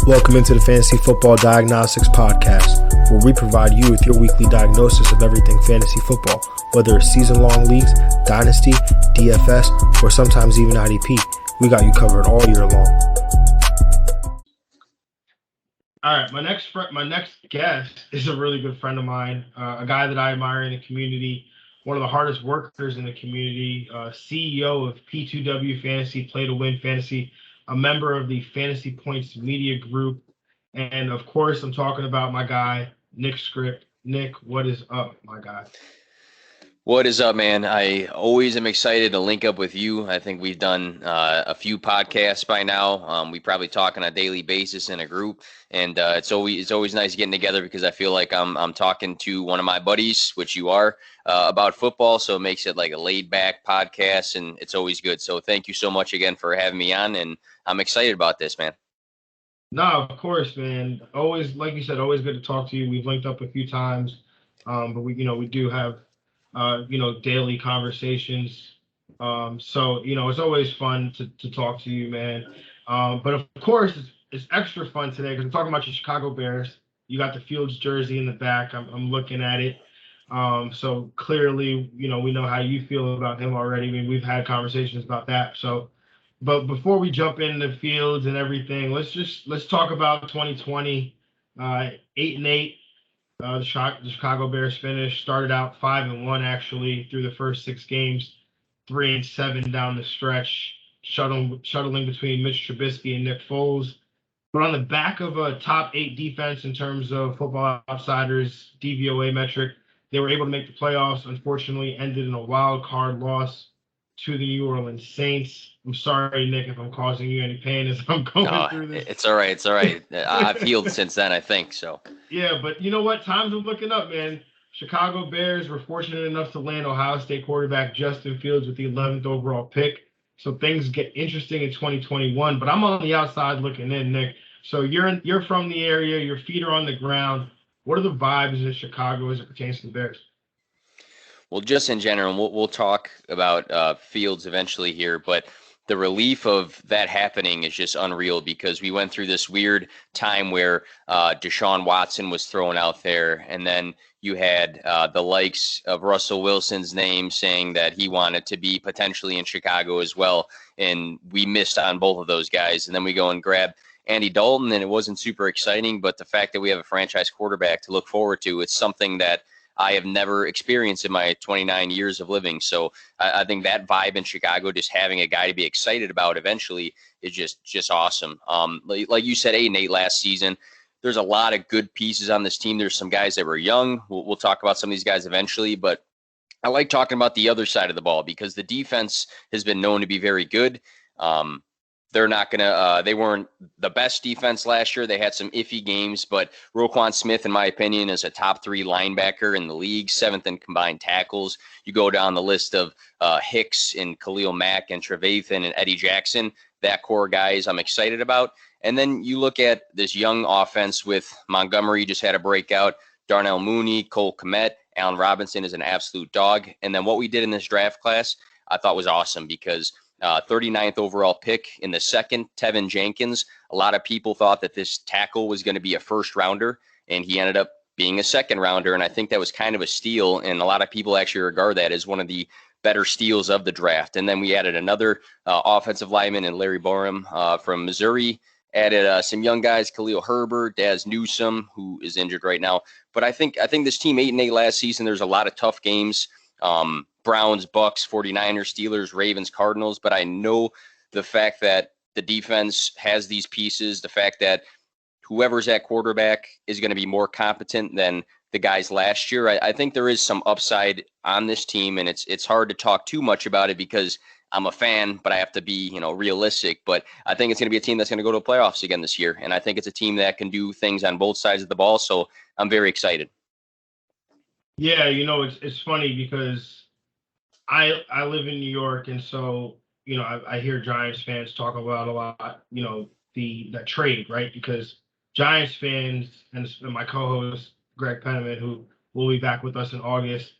Welcome into the Fantasy Football Diagnostics Podcast, where we provide you with your weekly diagnosis of everything fantasy football, whether it's season-long leagues, dynasty, DFS, or sometimes even IDP. We got you covered all year long. All right, my next guest is a really good friend of mine, a guy that I admire in the community, one of the hardest workers in the community, CEO of P2W Fantasy, Play to Win Fantasy, a member of the Fantasy Points Media Group, and of course, I'm talking about my guy, Nick Script. Nick, what is up, my guy? What is up, man? I always am excited to link up with you. I think we've done a few podcasts by now. We probably talk on a daily basis in a group, and it's always nice getting together because I feel like I'm talking to one of my buddies, which you are, about football. So it makes it like a laid back podcast, and it's always good. So thank you so much again for having me on, and I'm excited about this, man. No, of course, man. Always, like you said, always good to talk to you. We've linked up a few times, but we do have daily conversations. So it's always fun to talk to you, man. But of course, it's extra fun today because we're talking about your Chicago Bears. You got the Fields jersey in the back. I'm looking at it. So clearly, we know how you feel about him already. I mean, we've had conversations about that. So, but before we jump into Fields and everything, let's talk about 2020, 8-8. The Chicago Bears finished, started out 5-1 actually through the first 6 games, 3-7 down the stretch, shuttling between Mitch Trubisky and Nick Foles. But on the back of a top 8 defense in terms of Football Outsiders DVOA metric, they were able to make the playoffs. Unfortunately, ended in a wild card loss to the New Orleans Saints. I'm sorry, Nick, if I'm causing you any pain as I'm going through this. It's all right. It's all right. I've healed since then, I think so. Yeah, but you know what? Times are looking up, man. Chicago Bears were fortunate enough to land Ohio State quarterback Justin Fields with the 11th overall pick. So things get interesting in 2021. But I'm on the outside looking in, Nick. So you're from the area. Your feet are on the ground. What are the vibes in Chicago as it pertains to the Bears? Well, just in general, we'll talk about Fields eventually here, but the relief of that happening is just unreal because we went through this weird time where Deshaun Watson was thrown out there, and then you had the likes of Russell Wilson's name saying that he wanted to be potentially in Chicago as well, and we missed on both of those guys. And then we go and grab Andy Dalton, and it wasn't super exciting, but the fact that we have a franchise quarterback to look forward to, it's something that I have never experienced in my 29 years of living. So I think that vibe in Chicago, just having a guy to be excited about eventually, is just awesome. Like you said, 8-8 last season. There's a lot of good pieces on this team. There's some guys that were young. We'll talk about some of these guys eventually, but I like talking about the other side of the ball because the defense has been known to be very good. They're not going to they weren't the best defense last year. They had some iffy games, but Roquan Smith, in my opinion, is a top 3 linebacker in the league, 7th in combined tackles. You go down the list of Hicks and Khalil Mack and Trevathan and Eddie Jackson, that core guys I'm excited about. And then you look at this young offense with Montgomery just had a breakout, Darnell Mooney, Cole Kmet, Allen Robinson is an absolute dog. And then what we did in this draft class I thought was awesome because 39th overall pick in the second, Tevin Jenkins. A lot of people thought that this tackle was going to be a first rounder, and he ended up being a second rounder. And I think that was kind of a steal. And a lot of people actually regard that as one of the better steals of the draft. And then we added another offensive lineman in Larry Borum from Missouri. Added some young guys, Khalil Herbert, Daz Newsome, who is injured right now. But I think this team 8-8 last season, there's a lot of tough games. Browns, Bucks, 49ers, Steelers, Ravens, Cardinals. But I know the fact that the defense has these pieces, the fact that whoever's at quarterback is going to be more competent than the guys last year. I think there is some upside on this team, and it's hard to talk too much about it because I'm a fan, but I have to be, realistic. But I think it's going to be a team that's going to go to the playoffs again this year. And I think it's a team that can do things on both sides of the ball. So I'm very excited. Yeah, it's funny because I live in New York, and so I hear Giants fans talk about a lot, that trade, right? Because Giants fans and my co-host Greg Penniman, who will be back with us in August,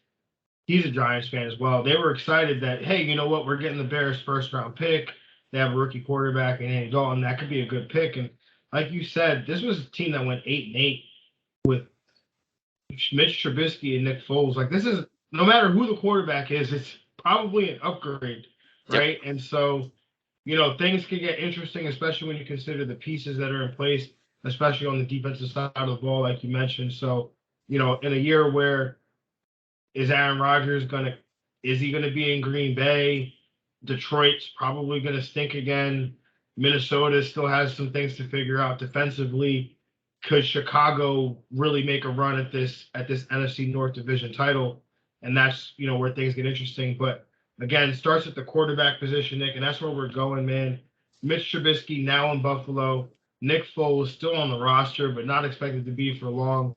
he's a Giants fan as well. They were excited that, hey, you know what, we're getting the Bears' first round pick. They have a rookie quarterback and Andy Dalton. That could be a good pick. And like you said, this was a team that went 8-8 with Mitch Trubisky and Nick Foles. Like this is no matter who the quarterback is, it's probably an upgrade, Yep. right? And so, things can get interesting, especially when you consider the pieces that are in place, especially on the defensive side of the ball, like you mentioned. So, in a year where is Aaron Rodgers is he gonna be in Green Bay? Detroit's probably gonna stink again. Minnesota still has some things to figure out defensively. Could Chicago really make a run at this NFC North division title? And that's where things get interesting. But again, it starts at the quarterback position, Nick, and that's where we're going, man. Mitch Trubisky now in Buffalo. Nick Foles still on the roster, but not expected to be for long.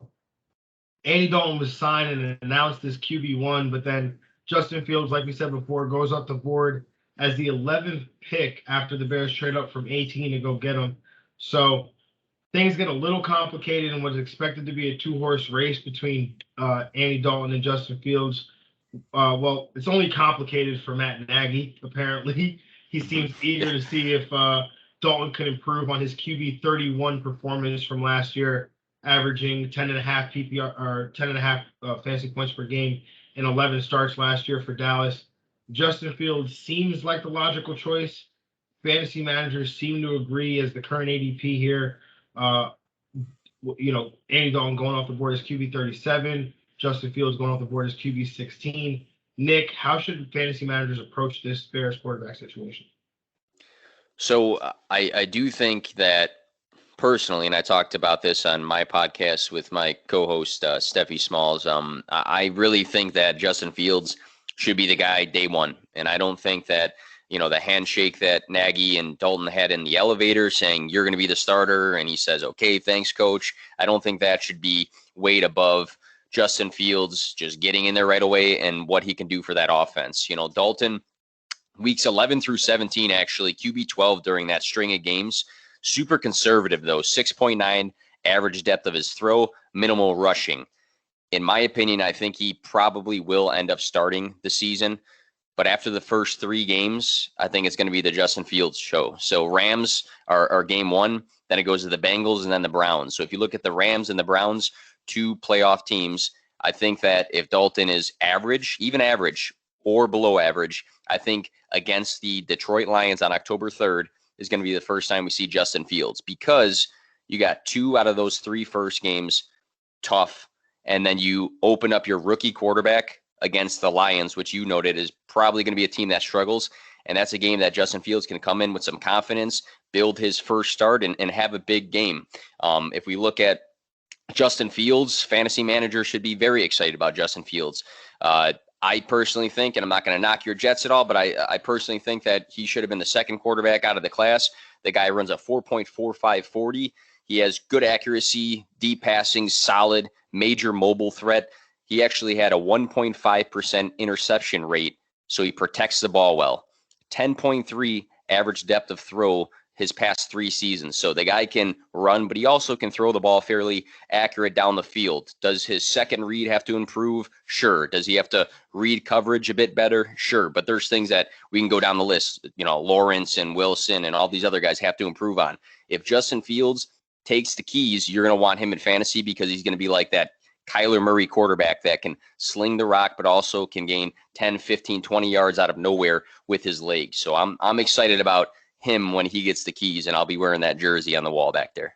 Andy Dalton was signed and announced as QB1, but then Justin Fields, like we said before, goes up the board as the 11th pick after the Bears trade up from 18 to go get him. So things get a little complicated in what is expected to be a two-horse race between Andy Dalton and Justin Fields. Well, it's only complicated for Matt Nagy, apparently. He seems eager to see if Dalton could improve on his QB 31 performance from last year, averaging 10.5 PPR or 10.5 fantasy points per game in 11 starts last year for Dallas. Justin Fields seems like the logical choice. Fantasy managers seem to agree as the current ADP here. Andy Dalton going off the board as QB 37. Justin Fields going off the board as QB 16. Nick, how should fantasy managers approach this Bears quarterback situation? So I do think that personally, and I talked about this on my podcast with my co-host Steffi Smalls. I really think that Justin Fields should be the guy day one, and I don't think that the handshake that Nagy and Dalton had in the elevator, saying you're going to be the starter, and he says, "Okay, thanks, coach." I don't think that should be weighed above Justin Fields just getting in there right away and what he can do for that offense. Dalton, weeks 11 through 17, actually QB 12 during that string of games. Super conservative, though, 6.9 average depth of his throw, minimal rushing. In my opinion, I think he probably will end up starting the season. But after the first 3 games, I think it's going to be the Justin Fields show. So Rams are game one, then it goes to the Bengals and then the Browns. So if you look at the Rams and the Browns, 2 playoff teams, I think that if Dalton is average, even average or below average, I think against the Detroit Lions on October 3rd, is going to be the first time we see Justin Fields, because you got 2 out of those 3 first games tough, and then you open up your rookie quarterback against the Lions, which you noted is probably going to be a team that struggles, and that's a game that Justin Fields can come in with some confidence, build his first start, and have a big game. If we look at Justin Fields, fantasy managers should be very excited about Justin Fields. I personally think, and I'm not going to knock your Jets at all, but I personally think that he should have been the second quarterback out of the class. The guy runs a 4.45 40. He has good accuracy, deep passing, solid, major mobile threat. He actually had a 1.5% interception rate, so he protects the ball well. 10.3 average depth of throw his past 3 seasons. So the guy can run, but he also can throw the ball fairly accurate down the field. Does his second read have to improve? Sure. Does he have to read coverage a bit better? Sure. But there's things that we can go down the list. Lawrence and Wilson and all these other guys have to improve on. If Justin Fields takes the keys, you're going to want him in fantasy, because he's going to be like that Kyler Murray quarterback that can sling the rock, but also can gain 10, 15, 20 yards out of nowhere with his legs. So I'm excited about him when he gets the keys, and I'll be wearing that jersey on the wall back there.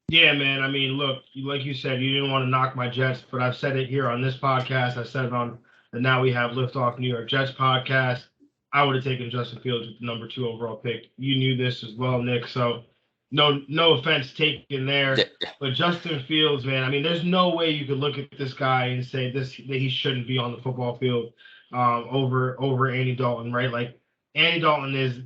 Yeah, man. I mean, look, like you said, you didn't want to knock my Jets, but I've said it here on this podcast. I said it on the Now We Have Liftoff New York Jets podcast. I would have taken Justin Fields with the number 2 overall pick. You knew this as well, Nick. So no offense taken there. But Justin Fields, man, I mean, there's no way you could look at this guy and say that he shouldn't be on the football field over Andy Dalton, right? Like, Andy Dalton is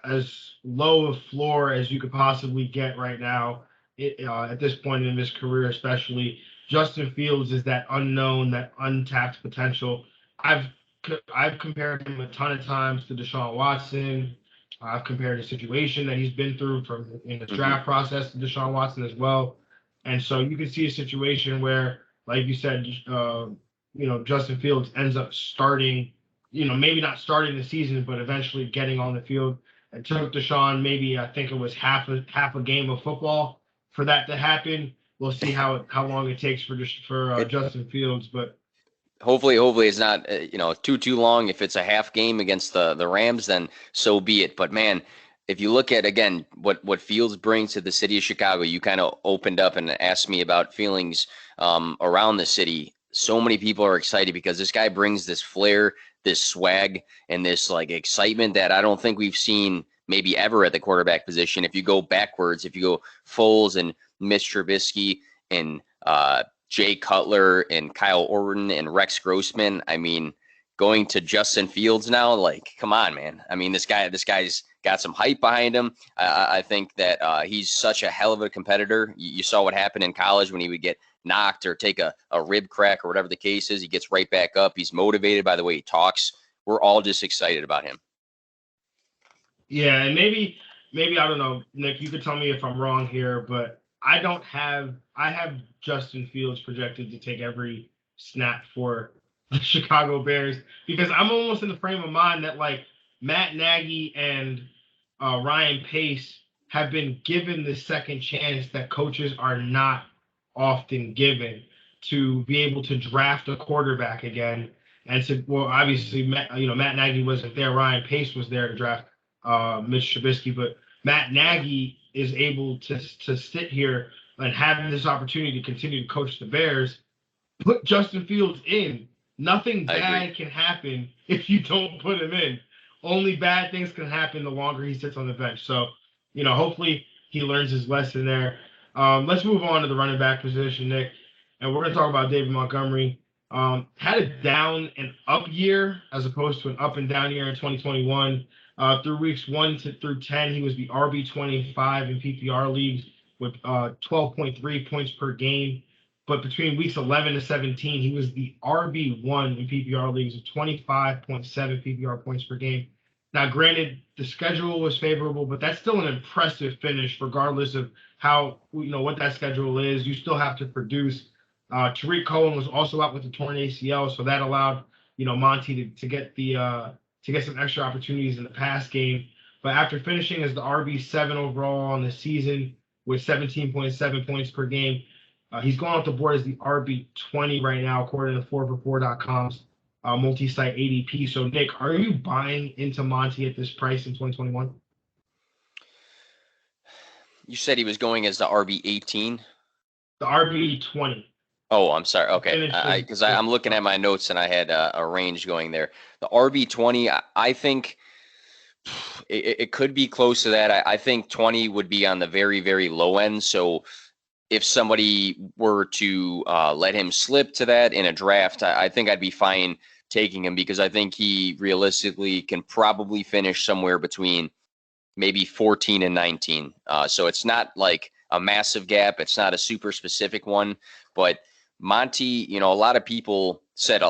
as low a floor as you could possibly get right now at this point in his career, especially. Justin Fields is that unknown, that untapped potential. I've compared him a ton of times to Deshaun Watson. I've compared the situation that he's been through in his draft process to Deshaun Watson as well. And so you can see a situation where, like you said, Justin Fields ends up starting, maybe not starting the season, but eventually getting on the field It took Deshaun maybe I think it was half a game of football for that to happen. We'll see how long it takes for It Justin Fields, but hopefully it's not too long. If it's a half game against the Rams, then so be it. But man, if you look at again what Fields brings to the city of Chicago, you kind of opened up and asked me about feelings around the city. So many people are excited because this guy brings this flair, this swag, and this like excitement that I don't think we've seen maybe ever at the quarterback position. If you go backwards, if you go Foles and Mitch Trubisky and Jay Cutler and Kyle Orton and Rex Grossman. I mean, going to Justin Fields now, like, come on, man. I mean, this guy's got some hype behind him. I think that he's such a hell of a competitor. You saw what happened in college when he would get knocked or take a rib crack or whatever the case is. He gets right back up. He's motivated by the way he talks. We're all just excited about him. yeah, and maybe I don't know, Nick. You could tell me if I'm wrong here, but I have Justin Fields projected to take every snap for the Chicago Bears because I'm almost in the frame of mind that like Matt Nagy and Ryan Pace have been given the second chance that coaches are not often given to be able to draft a quarterback again. And so, well, obviously, Matt Nagy wasn't there. Ryan Pace was there to draft Mitch Trubisky, but Matt Nagy is able to sit here and have this opportunity to continue to coach the Bears. Put Justin Fields in. Nothing I agree. bad can happen if you don't put him in. Only bad things can happen the longer he sits on the bench. So, hopefully he learns his lesson there. Let's move on to the running back position, Nick. And we're going to talk about David Montgomery. Had a down and up year as opposed to an up and down year in 2021. Through weeks 1 through 10, he was the RB25 in PPR leagues with 12.3 points per game. But between weeks 11 to 17, he was the RB1 in PPR leagues with 25.7 PPR points per game. Now, granted, the schedule was favorable, but that's still an impressive finish, regardless of how what that schedule is. You still have to produce. Tariq Cohen was also out with the torn ACL, so that allowed Monty to get some extra opportunities in the pass game. But after finishing as the RB7 overall on the season with 17.7 points per game, he's going off the board as the RB20 right now, according to 4for4.com's multi-site ADP. So, Nick, are you buying into Monty at this price in 2021? You said he was going as the RB18. The RB20. Oh, I'm sorry. Okay, because I'm looking at my notes and I had a range going there. The RB20, I think it could be close to that. I think 20 would be on the very, very low end. So if somebody were to let him slip to that in a draft, I think I'd be fine taking him because I think he realistically can probably finish somewhere between maybe 14 and 19. So it's not like a massive gap. It's not a super specific one, but Monty, a lot of people said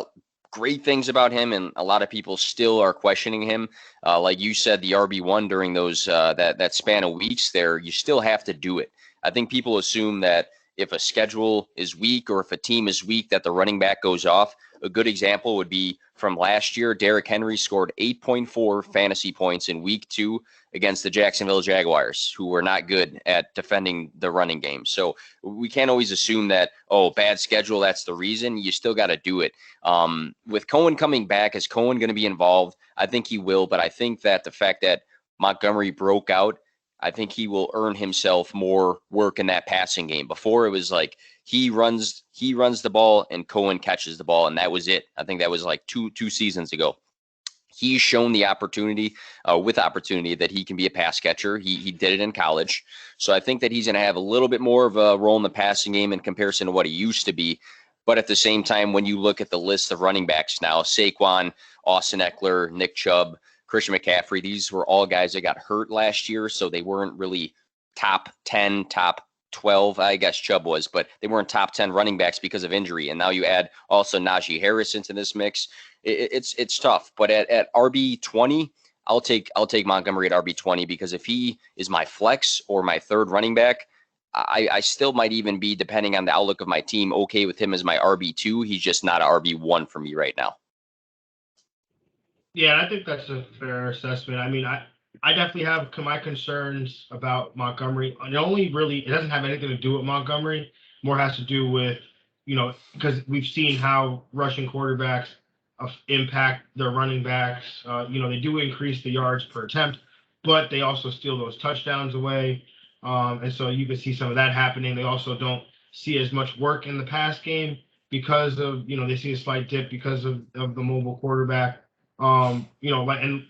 great things about him, and a lot of people still are questioning him. Like you said, the RB1 during those that span of weeks there, you still have to do it. I think people assume that if a schedule is weak or if a team is weak, that the running back goes off. A good example would be from last year. Derrick Henry scored 8.4 fantasy points in week 2 against the Jacksonville Jaguars, who were not good at defending the running game. So we can't always assume that, bad schedule, that's the reason. You still got to do it. With Cohen coming back, is Cohen going to be involved? I think he will, but I think that the fact that Montgomery broke out, I think he will earn himself more work in that passing game. Before it was like he runs the ball and Cohen catches the ball, and that was it. I think that was like two seasons ago. He's shown the opportunity that he can be a pass catcher. He did it in college. So I think that he's going to have a little bit more of a role in the passing game in comparison to what he used to be. But at the same time, when you look at the list of running backs now, Saquon, Austin Eckler, Nick Chubb, Christian McCaffrey, these were all guys that got hurt last year. So they weren't really top 10, top 12, I guess Chubb was, but they weren't top 10 running backs because of injury. And now you add also Najee Harris into this mix. It's tough. But at RB20, I'll take Montgomery at RB20 because if he is my flex or my third running back, I still might even be, depending on the outlook of my team, okay with him as my RB2. He's just not an RB1 for me right now. Yeah, I think that's a fair assessment. I mean, I definitely have my concerns about Montgomery. And it doesn't have anything to do with Montgomery. More has to do with, because we've seen how rushing quarterbacks impact their running backs. They do increase the yards per attempt, but they also steal those touchdowns away. And so you can see some of that happening. They also don't see as much work in the pass game because of, they see a slight dip because of the mobile quarterback. And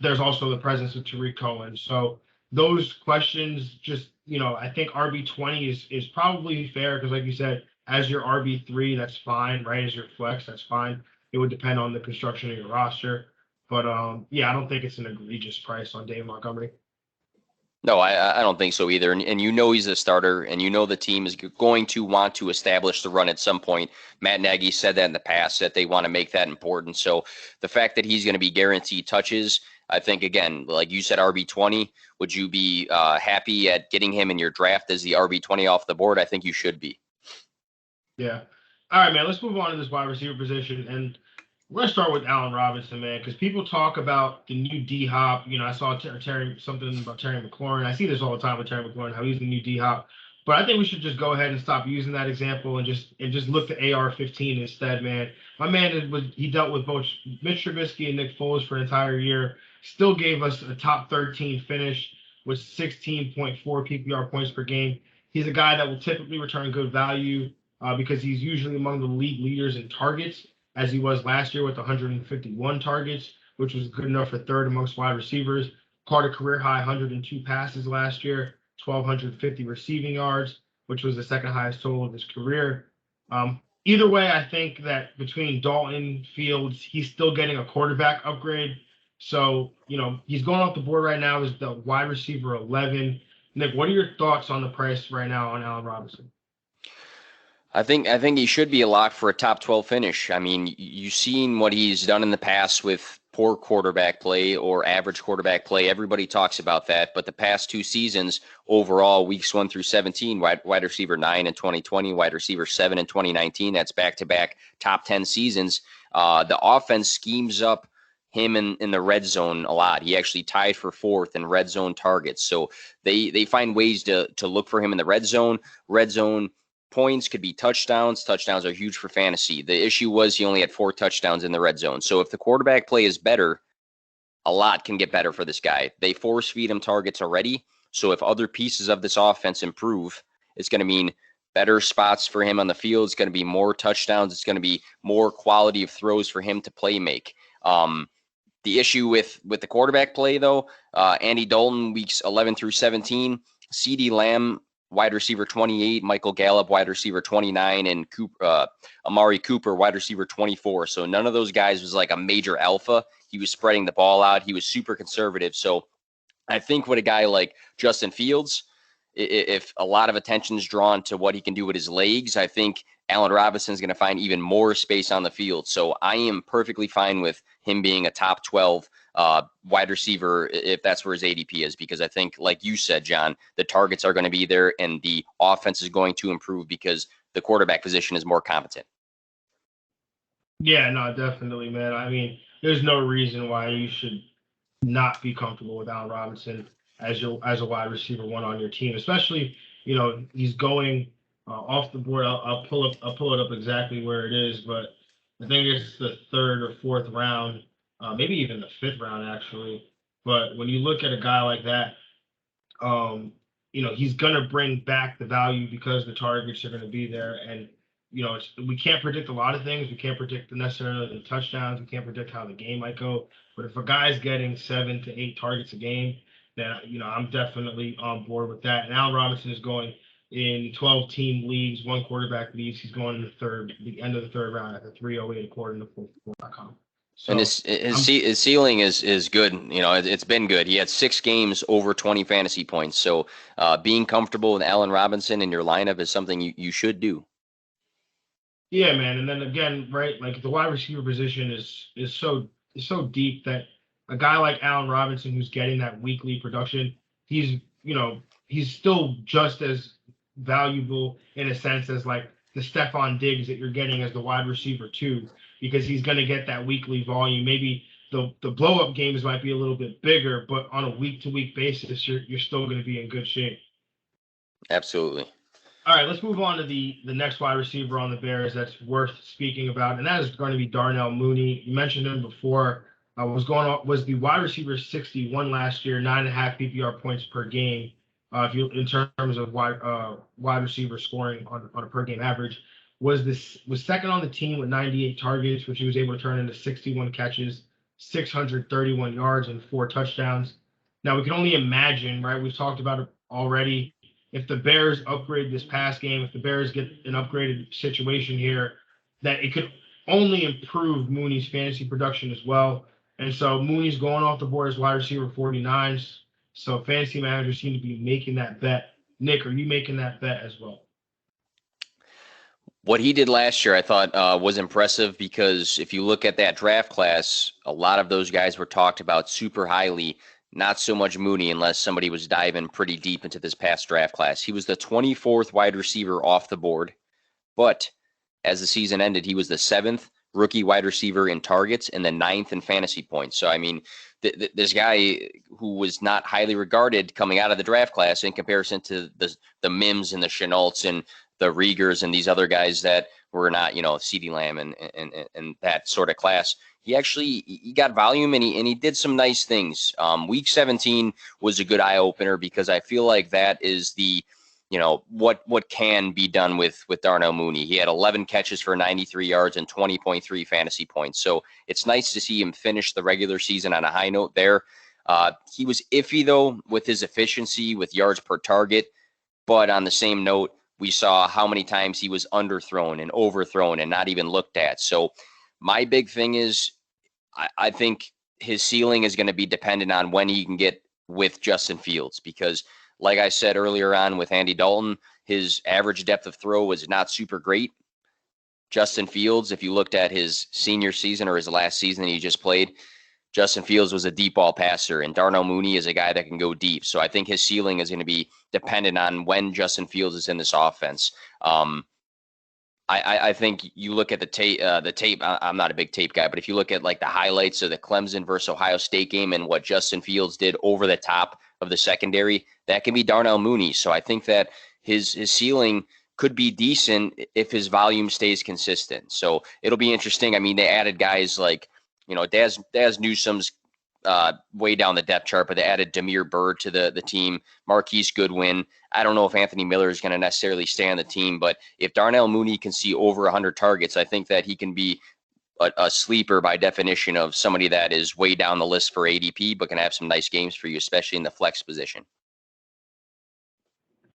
there's also the presence of Tariq Cohen. So those questions just, I think RB20 is probably fair because, like you said, as your RB3, that's fine, right? As your flex, that's fine. It would depend on the construction of your roster. But yeah, I don't think it's an egregious price on Dave Montgomery. No, I don't think so either. And he's a starter, and the team is going to want to establish the run at some point. Matt Nagy said that in the past, that they want to make that important. So the fact that he's going to be guaranteed touches, I think, again, like you said, RB20, would you be happy at getting him in your draft as the RB20 off the board? I think you should be. Yeah. All right, man, let's move on to this wide receiver position. And we're going to start with Allen Robinson, man, because people talk about the new D-Hop. I saw something about Terry McLaurin. I see this all the time with Terry McLaurin, how he's the new D-Hop. But I think we should just go ahead and stop using that example and just look to AR-15 instead, man. My man he dealt with both Mitch Trubisky and Nick Foles for an entire year. Still gave us a top 13 finish with 16.4 PPR points per game. He's a guy that will typically return good value because he's usually among the league leaders in targets, as he was last year with 151 targets, which was good enough for third amongst wide receivers. Caught a career high 102 passes last year, 1,250 receiving yards, which was the second highest total of his career. Either way, I think that between Dalton, Fields, he's still getting a quarterback upgrade. So, he's going off the board right now as the wide receiver 11. Nick, what are your thoughts on the price right now on Allen Robinson? I think he should be a lock for a top 12 finish. I mean, you've seen what he's done in the past with poor quarterback play or average quarterback play. Everybody talks about that, but the past two seasons overall, weeks 1 through 17, wide receiver 9 in 2020, wide receiver 7 in 2019. That's back-to-back top 10 seasons. The offense schemes up him in the red zone a lot. He actually tied for fourth in red zone targets. So they find ways to look for him in the red zone. Red zone points could be touchdowns. Touchdowns are huge for fantasy. The issue was he only had 4 touchdowns in the red zone. So if the quarterback play is better, a lot can get better for this guy. They force feed him targets already. So if other pieces of this offense improve, it's going to mean better spots for him on the field. It's going to be more touchdowns. It's going to be more quality of throws for him to play make. The issue with the quarterback play, though, Andy Dalton, weeks 11 through 17, CeeDee Lamb, wide receiver 28, Michael Gallup, wide receiver 29, and Amari Cooper, wide receiver 24. So none of those guys was like a major alpha. He was spreading the ball out. He was super conservative. So I think with a guy like Justin Fields, if a lot of attention is drawn to what he can do with his legs, I think Allen Robinson is going to find even more space on the field. So I am perfectly fine with him being a top 12 wide receiver if that's where his ADP is, because I think, like you said, John, the targets are going to be there and the offense is going to improve because the quarterback position is more competent. Yeah, no, definitely, man. I mean, there's no reason why you should not be comfortable with Allen Robinson as a wide receiver 1 on your team, especially, he's going off the board. I'll pull it up exactly where it is, but I think it's the 3rd or 4th round, maybe even the 5th round actually. But when you look at a guy like that, he's gonna bring back the value because the targets are gonna be there, and we can't predict a lot of things. We can't predict necessarily the touchdowns. We can't predict how the game might go. But if a guy's getting 7 to 8 targets a game, then I'm definitely on board with that. And Allen Robinson is going in 12-team leagues, 1 quarterback leagues. He's going in the end of the 3rd round at the 308 according to FullScore.com. So and his ceiling is good. It's been good. He had 6 games over 20 fantasy points. So being comfortable with Allen Robinson in your lineup is something you should do. Yeah, man. And then again, right, like the wide receiver position is so deep that a guy like Allen Robinson, who's getting that weekly production, he's still just as valuable in a sense as like the Stephon Diggs that you're getting as the wide receiver 2, because he's going to get that weekly volume. Maybe the blow up games might be a little bit bigger, but on a week to week basis, you're still going to be in good shape. Absolutely. All right, let's move on to the next wide receiver on the Bears that's worth speaking about, and that is going to be Darnell Mooney. You mentioned him before. Was the wide receiver 61 last year, 9.5 PPR points per game. If you in terms of wide receiver scoring on a per game average, was second on the team with 98 targets, which he was able to turn into 61 catches, 631 yards, and 4 touchdowns. Now we can only imagine, right? We've talked about it already. If the Bears upgrade this pass game, if the Bears get an upgraded situation here, that it could only improve Mooney's fantasy production as well. And so Mooney's going off the board as wide receiver 49. So fantasy managers seem to be making that bet. Nick, are you making that bet as well? What he did last year, I thought was impressive because if you look at that draft class, a lot of those guys were talked about super highly. Not so much Mooney unless somebody was diving pretty deep into this past draft class. He was the 24th wide receiver off the board, but as the season ended, he was the 7th rookie wide receiver in targets and the 9th in fantasy points. So, I mean, this guy who was not highly regarded coming out of the draft class in comparison to the Mims and the Chenaults and the Riegers and these other guys that were not, CeeDee Lamb and that sort of class. He got volume and he did some nice things. Week 17 was a good eye opener because I feel like that is the, what can be done with Darnell Mooney. He had 11 catches for 93 yards and 20.3 fantasy points. So it's nice to see him finish the regular season on a high note there. He was iffy though with his efficiency with yards per target, but on the same note, we saw how many times he was underthrown and overthrown and not even looked at. So my big thing is I think his ceiling is going to be dependent on when he can get with Justin Fields because, like I said earlier on with Andy Dalton, his average depth of throw was not super great. Justin Fields, if you looked at his senior season or his last season that he just played, Justin Fields was a deep ball passer, and Darnell Mooney is a guy that can go deep. So I think his ceiling is going to be dependent on when Justin Fields is in this offense. I think you look at the tape. I'm not a big tape guy, but if you look at like the highlights of the Clemson versus Ohio State game and what Justin Fields did over the top of the secondary, that can be Darnell Mooney. So I think that his ceiling could be decent if his volume stays consistent. So it'll be interesting. I mean, they added guys like, Daz Newsome's way down the depth chart, but they added Damiere Byrd to the team, Marquise Goodwin. I don't know if Anthony Miller is going to necessarily stay on the team, but if Darnell Mooney can see over 100 targets, I think that he can be a sleeper by definition of somebody that is way down the list for ADP, but can have some nice games for you, especially in the flex position.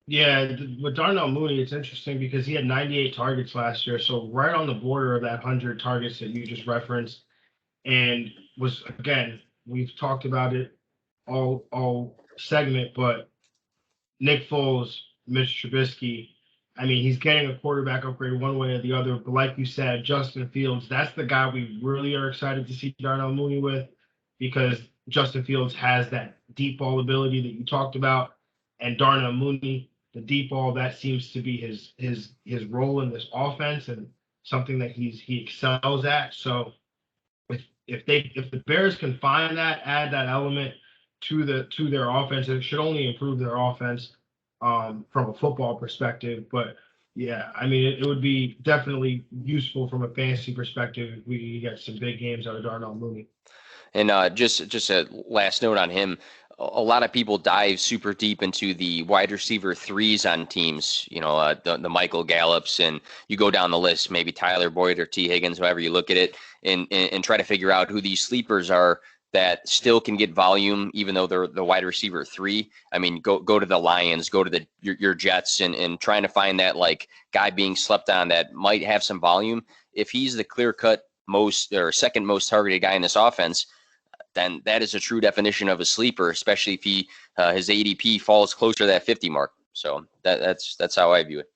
Yeah, with Darnell Mooney, it's interesting because he had 98 targets last year, so right on the border of that 100 targets that you just referenced. And was, again, we've talked about it all segment, but Nick Foles, Mitch Trubisky, I mean, he's getting a quarterback upgrade one way or the other. But like you said, Justin Fields, that's the guy we really are excited to see Darnell Mooney with because Justin Fields has that deep ball ability that you talked about. And Darnell Mooney, the deep ball, that seems to be his role in this offense and something that he excels at. So if the Bears can find that, add that element to their offense, it should only improve their offense from a football perspective. But yeah, I mean, it would be definitely useful from a fantasy perspective if we get some big games out of Darnell Mooney. And just a last note on him. A lot of people dive super deep into the wide receiver threes on teams, the Michael Gallups, and you go down the list, maybe Tyler Boyd or T. Higgins, however you look at it, and try to figure out who these sleepers are that still can get volume, even though they're the wide receiver 3. I mean, go to the Lions, go to your Jets, and trying to find that like guy being slept on that might have some volume. If he's the clear cut most or second most targeted guy in this offense, then that is a true definition of a sleeper, especially if his ADP falls closer to that 50 mark. So that's how I view it.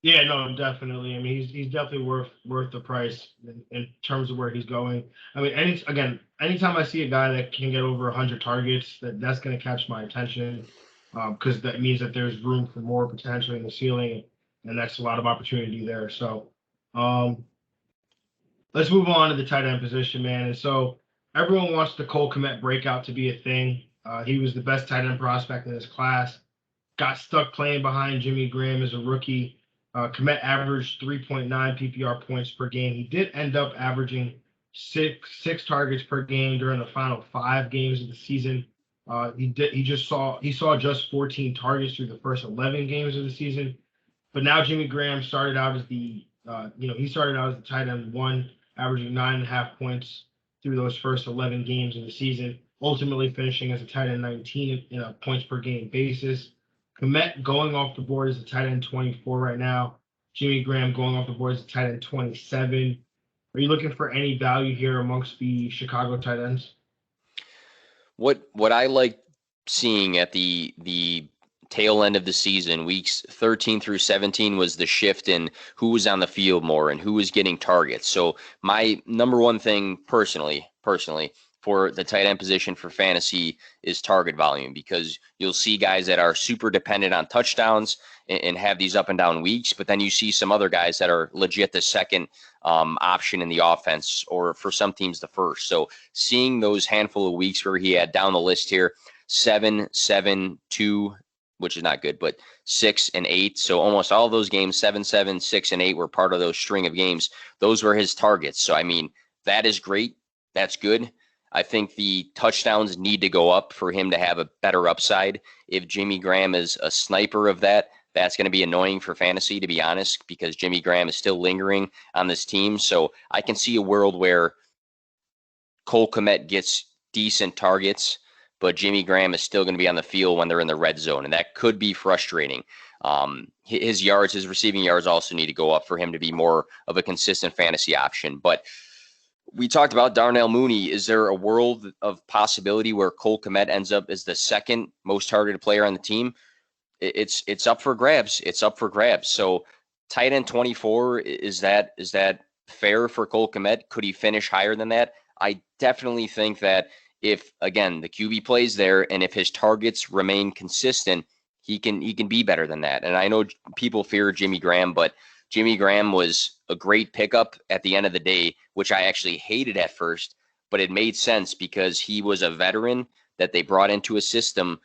Yeah, no, definitely. I mean, he's definitely worth the price in terms of where he's going. I mean, anytime I see a guy that can get over 100 targets, that's going to catch my attention because that means that there's room for more potential in the ceiling, and that's a lot of opportunity there. So let's move on to the tight end position, man. And so everyone wants the Cole Kmet breakout to be a thing. He was the best tight end prospect in his class. Got stuck playing behind Jimmy Graham as a rookie. Kmet averaged 3.9 PPR points per game. He did end up averaging six targets per game during the final 5 games of the season. He saw just 14 targets through the first 11 games of the season. But now Jimmy Graham started out as he started out as the tight end one, averaging 9.5 points through those first 11 games of the season, ultimately finishing as a tight end 19 in a points per game basis. Kmet going off the board as a tight end 24 right now. Jimmy Graham going off the board as a tight end 27. Are you looking for any value here amongst the Chicago tight ends? What I like seeing at the tail end of the season, weeks 13 through 17, was the shift in who was on the field more and who was getting targets. So my number one thing personally for the tight end position for fantasy is target volume, because you'll see guys that are super dependent on touchdowns and have these up and down weeks, but then you see some other guys that are legit the second option in the offense, or for some teams the first. So seeing those handful of weeks where he had down the list here 7, 7, 2, which is not good, but 6 and 8. So almost all of those games, 7, 7, 6, and 8, were part of those string of games. Those were his targets. So I mean, that is great. That's good. I think the touchdowns need to go up for him to have a better upside. If Jimmy Graham is a sniper of that, that's going to be annoying for fantasy, to be honest, because Jimmy Graham is still lingering on this team. So I can see a world where Cole Kmet gets decent targets, but Jimmy Graham is still going to be on the field when they're in the red zone, and that could be frustrating. His receiving yards also need to go up for him to be more of a consistent fantasy option. But we talked about Darnell Mooney. Is there a world of possibility where Cole Kmet ends up as the second most targeted player on the team? It's up for grabs. It's up for grabs. So tight end 24, is that fair for Cole Kmet? Could he finish higher than that? I definitely think that if, again, the QB plays there and if his targets remain consistent, he can be better than that. And I know people fear Jimmy Graham, but Jimmy Graham was a great pickup at the end of the day, which I actually hated at first, but it made sense because he was a veteran that they brought into a system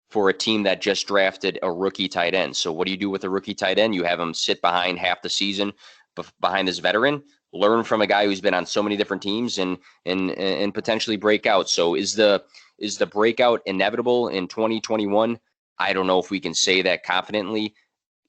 for a team that just drafted a rookie tight end. So what do you do with a rookie tight end? You have him sit behind half the season behind this veteran, learn from a guy who's been on so many different teams and potentially break out. So is the breakout inevitable in 2021? I don't know if we can say that confidently.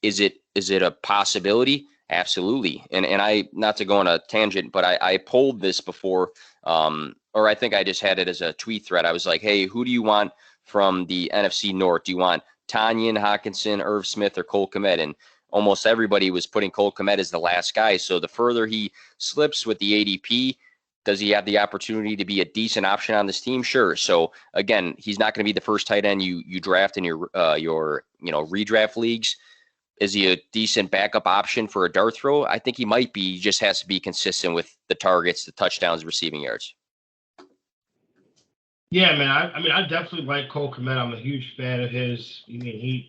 Is it a possibility? Absolutely. And I, not to go on a tangent, but I polled this before, or I think I just had it as a tweet thread. I was like, hey, who do you want from the NFC North? Do you want Tanyan, Hawkinson, Irv Smith, or Cole Kmet? And almost everybody was putting Cole Kmet as the last guy. So the further he slips with the ADP, does he have the opportunity to be a decent option on this team? Sure. So again, he's not going to be the first tight end you draft in your redraft leagues. Is he a decent backup option for a dart throw? I think he might be. He just has to be consistent with the targets, the touchdowns, receiving yards. Yeah, man. I definitely like Cole Kmet. I'm a huge fan of his. I mean,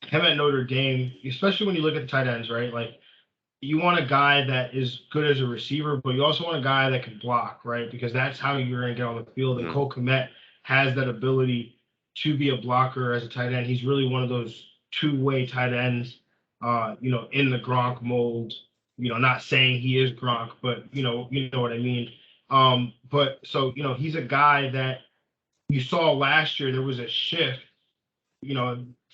him at Notre Dame, especially when you look at the tight ends, right? Like, you want a guy that is good as a receiver, but you also want a guy that can block, right? Because that's how you're going to get on the field. And Cole Kmet has that ability to be a blocker as a tight end. He's really one of those two-way tight ends, in the Gronk mold. Not saying he is Gronk, but you know what I mean. But so he's a guy that you saw last year. There was a shift,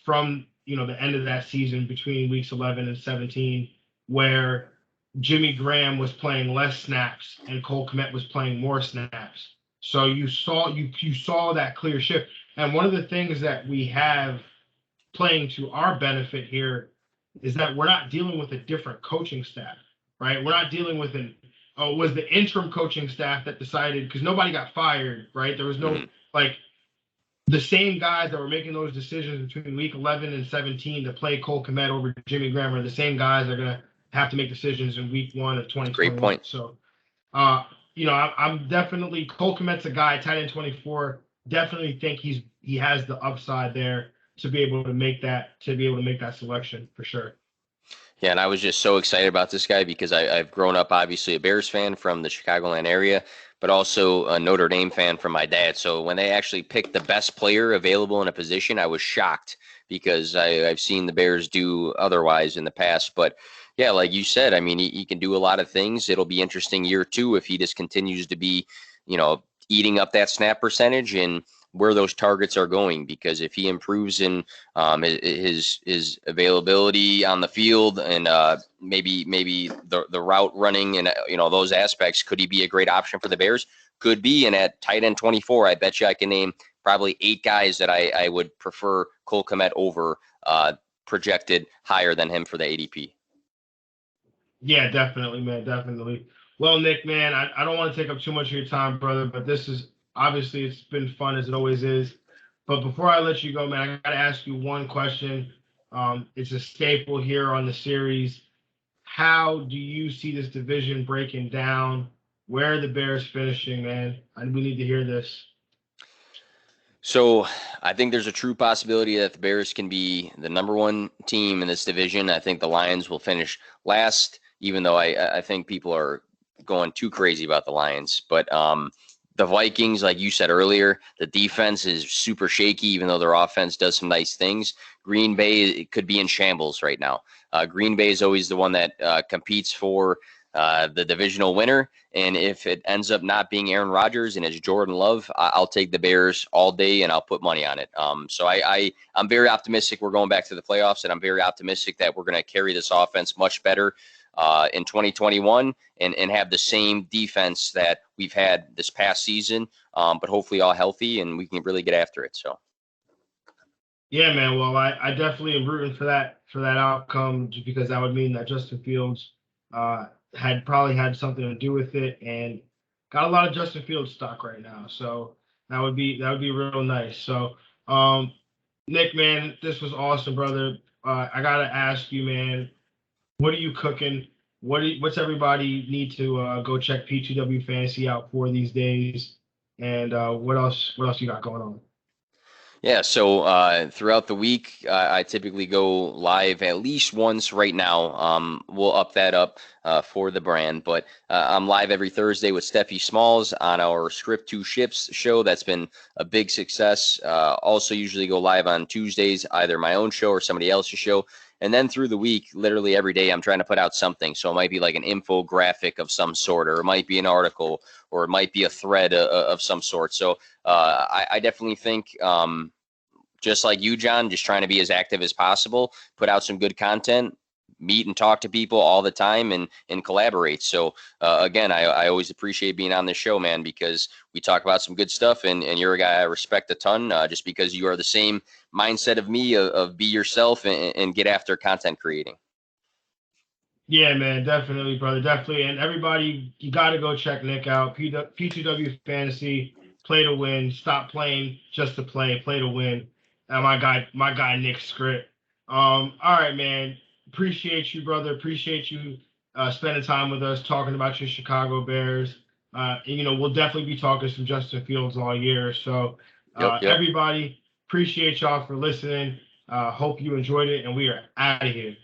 from the end of that season between weeks 11 and 17, where Jimmy Graham was playing less snaps and Cole Kmet was playing more snaps. So you saw that clear shift. And one of the things that we have playing to our benefit here is that we're not dealing with a different coaching staff, right? We're not dealing with was the interim coaching staff that decided, because nobody got fired, right? There was no the same guys that were making those decisions between week 11 and 17 to play Cole Kmet over Jimmy Graham are the same guys that are going to have to make decisions in week 1 of 2021. Great point. So, I'm definitely, Cole Kmet's a guy, tight end 24. Definitely think he has the upside there to be able to make that selection for sure. Yeah, and I was just so excited about this guy because I've grown up obviously a Bears fan from the Chicagoland area, but also a Notre Dame fan from my dad. So when they actually picked the best player available in a position, I was shocked because I've seen the Bears do otherwise in the past. But yeah, like you said, I mean, he can do a lot of things. It'll be interesting year two if he just continues to be, eating up that snap percentage and where those targets are going. Because if he improves in his availability on the field and maybe the route running and those aspects. Could he be a great option for the Bears? Could be. And at tight end 24, I bet you I can name probably 8 guys that I would prefer Cole Kmet over projected higher than him for the ADP. Yeah, definitely, man, definitely. Well, Nick, man, I don't want to take up too much of your time, brother, but this is obviously it's been fun as it always is. But before I let you go, man, I got to ask you one question. It's a staple here on the series. How do you see this division breaking down? Where are the Bears finishing, man? We need to hear this. So I think there's a true possibility that the Bears can be the number one team in this division. I think the Lions will finish last, even though I think people are going too crazy about the Lions. But the Vikings, like you said earlier, the defense is super shaky, even though their offense does some nice things. Green Bay could be in shambles right now. Green Bay is always the one that competes for the divisional winner. And if it ends up not being Aaron Rodgers and it's Jordan Love, I'll take the Bears all day and I'll put money on it. So I'm very optimistic we're going back to the playoffs, and I'm very optimistic that we're going to carry this offense much better in 2021 and have the same defense that we've had this past season, but hopefully all healthy and we can really get after it. So. Yeah, man. Well, I definitely am rooting for that outcome, just because that would mean that Justin Fields had probably had something to do with it, and got a lot of Justin Fields stock right now. So that would be real nice. So, Nick, man, this was awesome, brother. I gotta ask you, man, what are you cooking? What's everybody need to go check P2W Fantasy out for these days? And what else? What else you got going on? Yeah, so throughout the week, I typically go live at least once right now. We'll up that up for the brand, but I'm live every Thursday with Steffi Smalls on our Script Two Ships show. That's been a big success. Also, usually go live on Tuesdays, either my own show or somebody else's show. And then through the week, literally every day, I'm trying to put out something. So it might be like an infographic of some sort, or it might be an article, or it might be a thread of some sort. So I definitely think, just like you, John, just trying to be as active as possible, put out some good content, meet and talk to people all the time, and collaborate. So again, I always appreciate being on this show, man, because we talk about some good stuff, and you're a guy I respect a ton, just because you are the same mindset of me of be yourself and get after content creating. Yeah, man, definitely, brother, definitely. And everybody, you got to go check Nick out. P2W Fantasy, play to win. Stop playing just to play, play to win. And my guy Nick Script. All right, man. Appreciate you, brother. Appreciate you spending time with us, talking about your Chicago Bears. And, we'll definitely be talking some Justin Fields all year. So, Yep. everybody, appreciate y'all for listening. Hope you enjoyed it, and we are out of here.